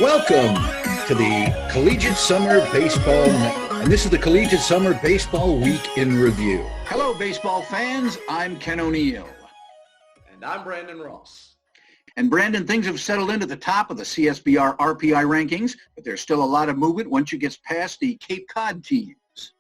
Welcome to the Collegiate Summer Baseball Network. And this is the Collegiate Summer Baseball Week in Review. Hello, baseball fans. I'm Ken O'Neill. And I'm Brandon Ross. And Brandon, things have settled into the top of the CSBR RPI rankings, but there's still a lot of movement once you get past the Cape Cod teams.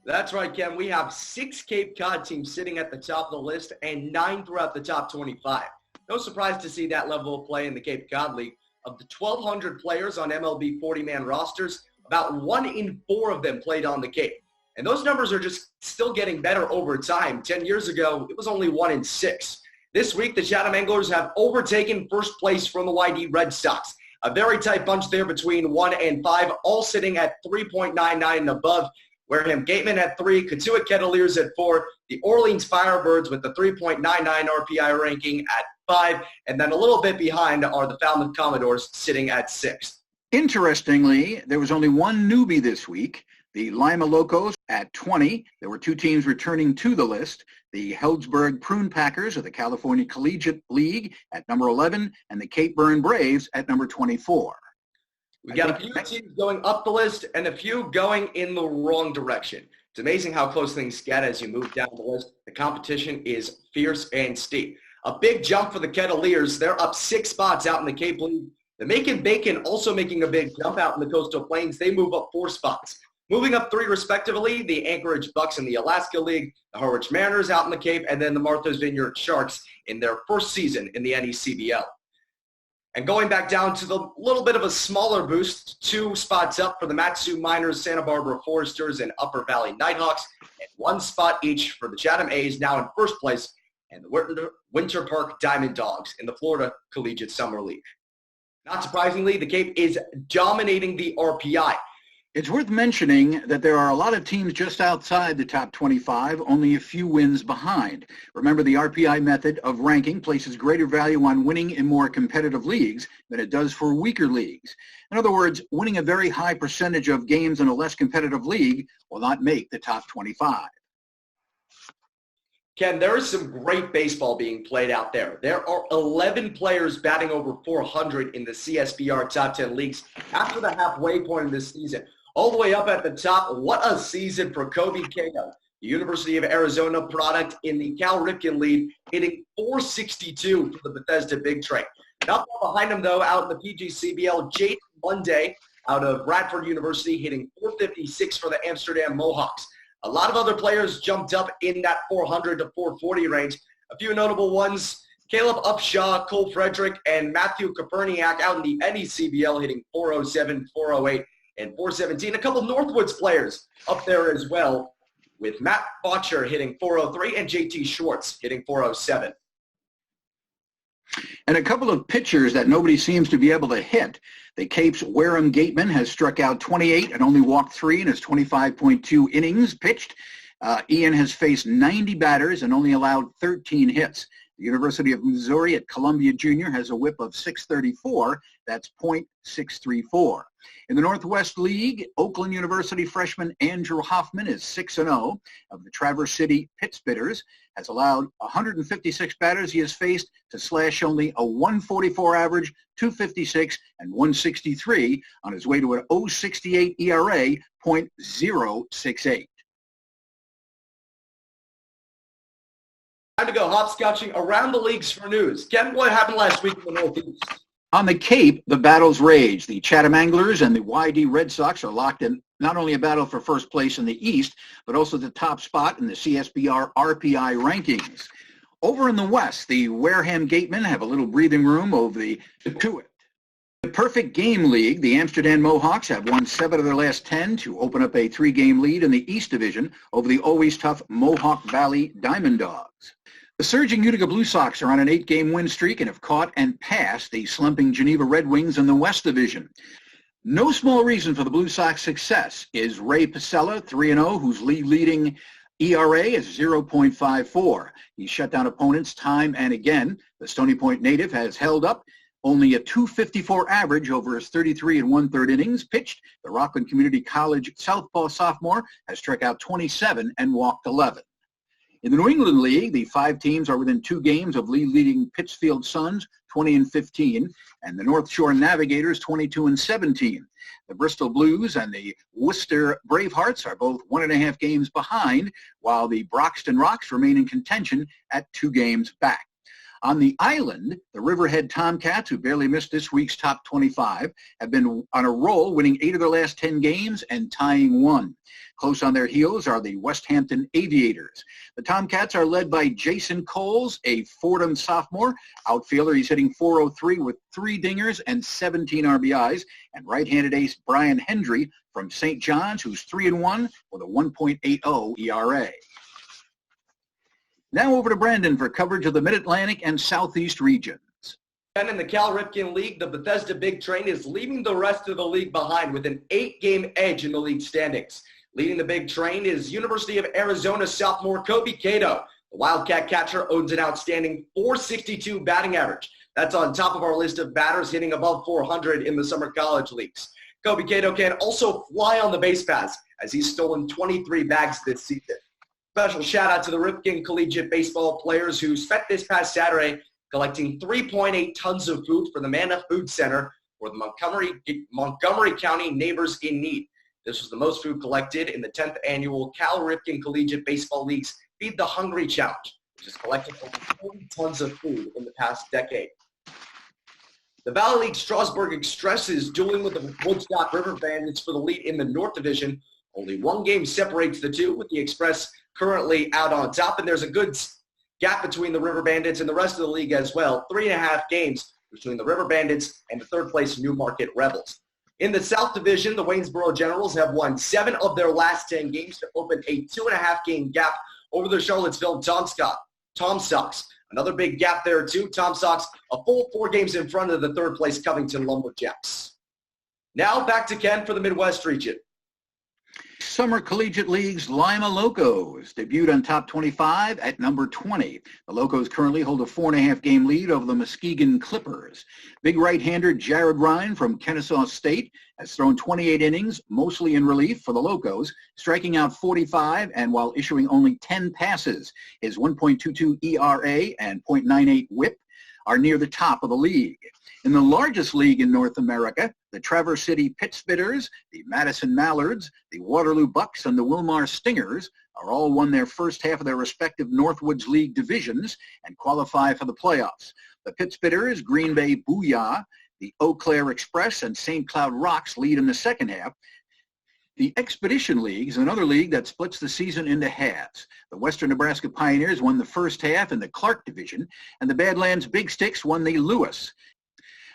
That's right, Ken. We have 6 Cape Cod teams sitting at the top of the list and 9 throughout the top 25. No surprise to see that level of play in the Cape Cod League. Of the 1,200 players on MLB 40-man rosters, about 1 in 4 of them played on the Cape. And those numbers are just still getting better over time. 10 years ago, it was only 1 in 6. This week, the Chatham Anglers have overtaken first place from the YD Red Sox. A very tight bunch there between 1 and 5, all sitting at 3.99 and above. Wareham Gateman at 3, Katuitt Kettleers at 4, the Orleans Firebirds with the 3.99 RPI ranking at 5, and then a little bit behind are the Falmouth Commodores sitting at 6. Interestingly, there was only one newbie this week, the Lima Locos at 20. There were 2 teams returning to the list, the Heldsburg Prune Packers of the California Collegiate League at number 11, and the Cape Burn Braves at number 24. We got a few teams going up the list and a few going in the wrong direction. It's amazing how close things get as you move down the list. The competition is fierce and steep. A big jump for the Kettleers. They're up 6 spots out in the Cape League. The Macon Bacon also making a big jump out in the Coastal Plains. They move up 4 spots. Moving up 3 respectively, the Anchorage Bucks in the Alaska League, the Harwich Mariners out in the Cape, and then the Martha's Vineyard Sharks in their first season in the NECBL. And going back down to the little bit of a smaller boost, 2 spots up for the Matsu Miners, Santa Barbara Foresters, and Upper Valley Nighthawks, and 1 spot each for the Chatham A's, now in first place, and the Winter Park Diamond Dogs in the Florida Collegiate Summer League. Not surprisingly, the Cape is dominating the RPI. It's worth mentioning that there are a lot of teams just outside the top 25, only a few wins behind. Remember, the RPI method of ranking places greater value on winning in more competitive leagues than it does for weaker leagues. In other words, winning a very high percentage of games in a less competitive league will not make the top 25. Ken, there is some great baseball being played out there. There are 11 players batting over 400 in the CSBR top 10 leagues after the halfway point of this season. All the way up at the top, what a season for Kobe Kato, the University of Arizona product in the Cal Ripken League, hitting .462 for the Bethesda Big Train. Not far behind him, though, out in the PGCBL, Jake Monday out of Radford University, hitting .456 for the Amsterdam Mohawks. A lot of other players jumped up in that 400 to 440 range. A few notable ones, Caleb Upshaw, Cole Frederick, and Matthew Koperniak out in the NECBL, hitting .407, .408, and .417. A couple Northwoods players up there as well, with Matt Botcher hitting .403 and JT Schwartz hitting .407. And a couple of pitchers that nobody seems to be able to hit. The Cape's Wareham Gateman has struck out 28 and only walked 3 in his 25.2 innings pitched. Ian has faced 90 batters and only allowed 13 hits. The University of Missouri at Columbia Junior has a whip of .634. That's .634. In the Northwest League, Oakland University freshman Andrew Hoffman is 6-0 of the Traverse City Pittsbitters, has allowed 156 batters he has faced to slash only a 144 average, 256, and 163 on his way to an .068 ERA, .068. Time to go hopscotching around the leagues for news. Ken, what happened last week in the Northeast? On the Cape, the battles rage. The Chatham Anglers and the YD Red Sox are locked in not only a battle for first place in the East, but also the top spot in the CSBR RPI rankings. Over in the West, the Wareham Gatemen have a little breathing room over the Katuitt. The Perfect Game League, the Amsterdam Mohawks have won 7 of their last 10 to open up a 3-game lead in the East Division over the always tough Mohawk Valley Diamond Dogs. The surging Utica Blue Sox are on an 8-game win streak and have caught and passed the slumping Geneva Red Wings in the West Division. No small reason for the Blue Sox success is Ray Pacella, 3-0, whose leading ERA is 0.54. He's shut down opponents time and again. The Stony Point native has held up only a .254 average over his 33 1/3 innings pitched. The Rockland Community College southpaw sophomore has struck out 27 and walked 11. In the New England League, the 5 teams are within 2 games of leading Pittsfield Suns, 20-15, and the North Shore Navigators, 22-17. The Bristol Blues and the Worcester Bravehearts are both 1.5 games behind, while the Broxton Rocks remain in contention at 2 games back. On the island, the Riverhead Tomcats, who barely missed this week's top 25, have been on a roll, winning 8 of their last 10 games and tying 1. Close on their heels are the West Hampton Aviators. The Tomcats are led by Jason Coles, a Fordham sophomore outfielder. He's hitting .403 with 3 dingers and 17 RBIs, and right-handed ace Brian Hendry from St. John's, who's 3-1 with a 1.80 ERA. Now over to Brandon for coverage of the Mid-Atlantic and Southeast regions. And in the Cal Ripken League, the Bethesda Big Train is leaving the rest of the league behind with an 8-game edge in the league standings. Leading the Big Train is University of Arizona sophomore Kobe Cato. The Wildcat catcher owns an outstanding .462 batting average. That's on top of our list of batters hitting above .400 in the summer college leagues. Kobe Cato can also fly on the base paths as he's stolen 23 bags this season. Special shout out to the Ripken collegiate baseball players who spent this past Saturday collecting 3.8 tons of food for the Manna Food Center for the Montgomery County Neighbors in Need. This was the most food collected in the 10th annual Cal Ripken Collegiate Baseball League's Feed the Hungry Challenge, which has collected over 40 tons of food in the past decade. The Valley League Strasburg Express is dueling with the Woodstock River Bandits for the lead in the North Division. Only 1 game separates the two, with the Express currently out on top, and there's a good gap between the River Bandits and the rest of the league as well. 3.5 games between the River Bandits and the 3rd place Newmarket Rebels. In the South Division, the Waynesboro Generals have won 7 of their last 10 games to open a 2.5 game gap over the Charlottesville Tom Sox. Another big gap there too. Tom Sox a full 4 games in front of the 3rd place Covington Lumberjacks. Now back to Ken for the Midwest region. Summer Collegiate League's Lima Locos debuted on top 25 at number 20. The Locos currently hold a 4.5 game lead over the Muskegon Clippers. Big right-hander Jared Ryan from Kennesaw State has thrown 28 innings, mostly in relief for the Locos, striking out 45 and while issuing only 10 passes. His 1.22 ERA and .98 WHIP are near the top of the league. In the largest league in North America, the Traverse City Pit Spitters, the Madison Mallards, the Waterloo Bucks, and the Wilmar Stingers are all won their first half of their respective Northwoods League divisions and qualify for the playoffs. The Pit Spitters, Green Bay Booyah, the Eau Claire Express, and St. Cloud Rocks lead in the second half. The Expedition League is another league that splits the season into halves. The Western Nebraska Pioneers won the first half in the Clark Division, and the Badlands Big Sticks won the Lewis.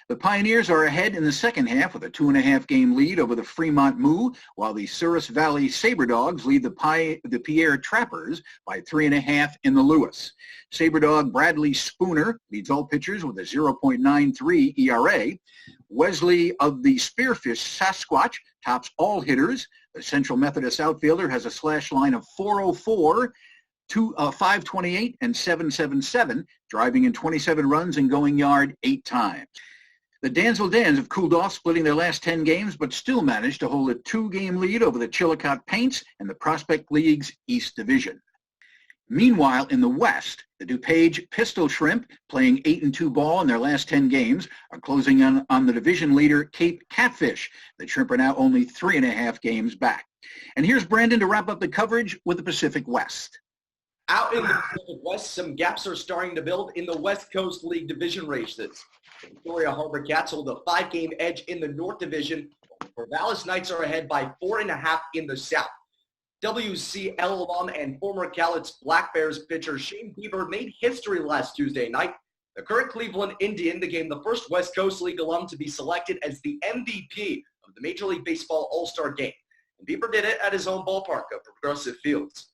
The Pioneers are ahead in the second half with a 2.5 game lead over the Fremont Moo, while the Souris Valley Sabre Dogs lead the Pierre Trappers by 3.5 in the Lewis. Sabre Dog Bradley Spooner leads all pitchers with a 0.93 ERA. Wesley of the Spearfish Sasquatch tops all hitters. The Central Methodist outfielder has a slash line of .404, 528, and .777, driving in 27 runs and going yard 8 times. The Dansville Dans have cooled off, splitting their last 10 games, but still managed to hold a 2-game lead over the Chillicothe Paints and the Prospect League's East Division. Meanwhile, in the West, the DuPage Pistol Shrimp, playing 8-2 ball in their last 10 games, are closing on the division leader Cape Catfish. The Shrimp are now only 3.5 games back. And here's Brandon to wrap up the coverage with the Pacific West. Out in the Pacific West, some gaps are starting to build in the West Coast League division races. The Victoria Harbor Cats hold a 5-game edge in the North Division. Corvallis Knights are ahead by 4.5 in the South. WCL alum and former Cowlitz Black Bears pitcher Shane Bieber made history last Tuesday night. The current Cleveland Indian became the first West Coast League alum to be selected as the MVP of the Major League Baseball All-Star Game. And Bieber did it at his own ballpark of Progressive Fields.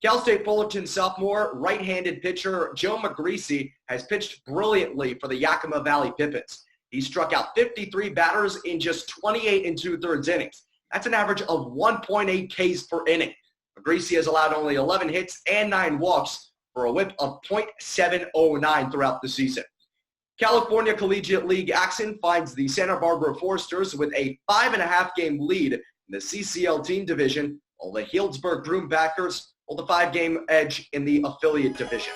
Cal State Fullerton sophomore right-handed pitcher Joe McGreasy has pitched brilliantly for the Yakima Valley Pippins. He struck out 53 batters in just 28 2/3 innings. That's an average of 1.8 Ks per inning. McGreasy has allowed only 11 hits and 9 walks for a whip of .709 throughout the season. California Collegiate League action finds the Santa Barbara Foresters with a 5.5 game lead in the CCL team division, while the Healdsburg Broombackers hold a 5-game edge in the affiliate division.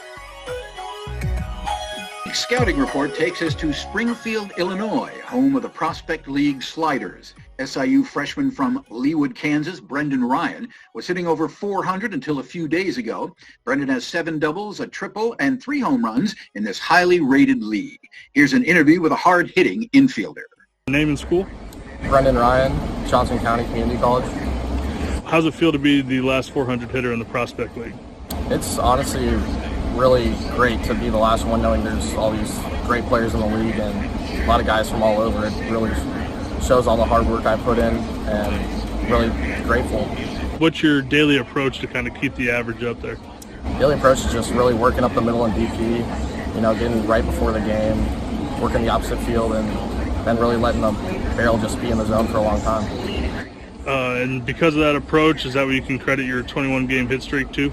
Scouting report takes us to Springfield, Illinois, home of the Prospect League Sliders. SIU freshman from Leawood, Kansas, Brendan Ryan, was hitting over 400 until a few days ago. Brendan has 7 doubles, a triple, and 3 home runs in this highly rated league. Here's an interview with a hard-hitting infielder. Name and school? Brendan Ryan, Johnson County Community College. How's it feel to be the last 400 hitter in the Prospect League? It's honestly really great to be the last one, knowing there's all these great players in the league and a lot of guys from all over. It really shows all the hard work I put in, and really grateful. What's your daily approach to kind of keep the average up there? Daily approach is just really working up the middle in BP, getting right before the game, working the opposite field, and then really letting the barrel just be in the zone for a long time. And because of that approach, is that what you can credit your 21-game hit streak to?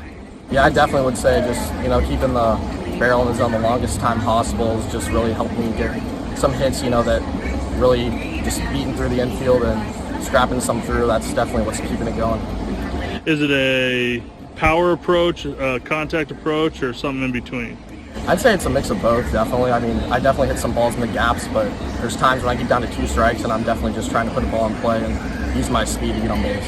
Yeah, I definitely would say just, keeping the barrel in the zone the longest time possible has just really helped me get some hits, that really just beating through the infield and scrapping some through. That's definitely what's keeping it going. Is it a power approach, a contact approach, or something in between? I'd say it's a mix of both, definitely. I mean, I definitely hit some balls in the gaps, but there's times when I get down to 2 strikes and I'm definitely just trying to put a ball in play and use my speed to get on base.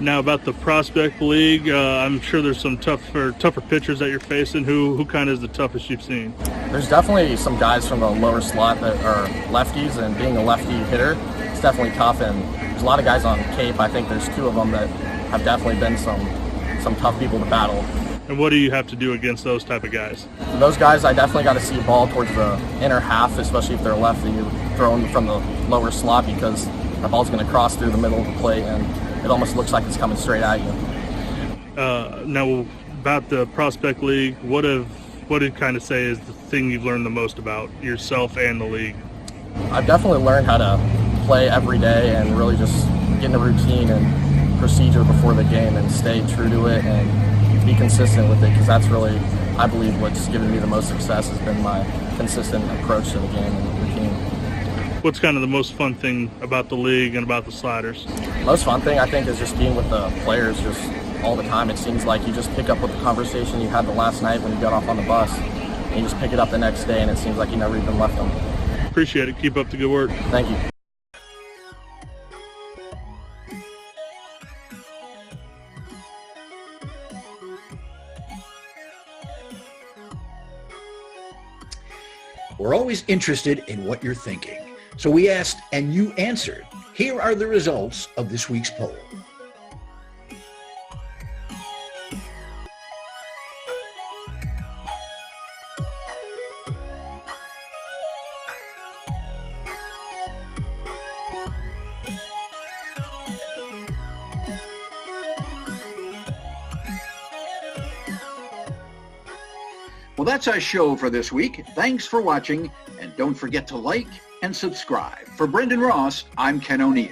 Now about the Prospect League, I'm sure there's some tougher pitchers that you're facing. Who kind of is the toughest you've seen? There's definitely some guys from the lower slot that are lefties, and being a lefty hitter, it's definitely tough. And there's a lot of guys on Cape. I think there's 2 of them that have definitely been some tough people to battle. And what do you have to do against those type of guys? Those guys, I definitely got to see a ball towards the inner half, especially if they're lefty. You throw them from the lower slot because the ball's going to cross through the middle of the plate, and it almost looks like it's coming straight at you. Now, about the Prospect League, what did kind of say is the thing you've learned the most about yourself and the league? I've definitely learned how to play every day and really just get in a routine and procedure before the game and stay true to it and be consistent with it, because that's really, I believe, what's given me the most success has been my consistent approach to the game and routine. What's kind of the most fun thing about the league and about the Sliders? Most fun thing, I think, is just being with the players just all the time. It seems like you just pick up with the conversation you had the last night when you got off on the bus, and you just pick it up the next day, and it seems like you never even left them. Appreciate it. Keep up the good work. Thank you. We're always interested in what you're thinking. So we asked, and you answered. Here are the results of this week's poll. Well, that's our show for this week. Thanks for watching, and don't forget to like and subscribe. For Brendan Ross, I'm Ken O'Neill.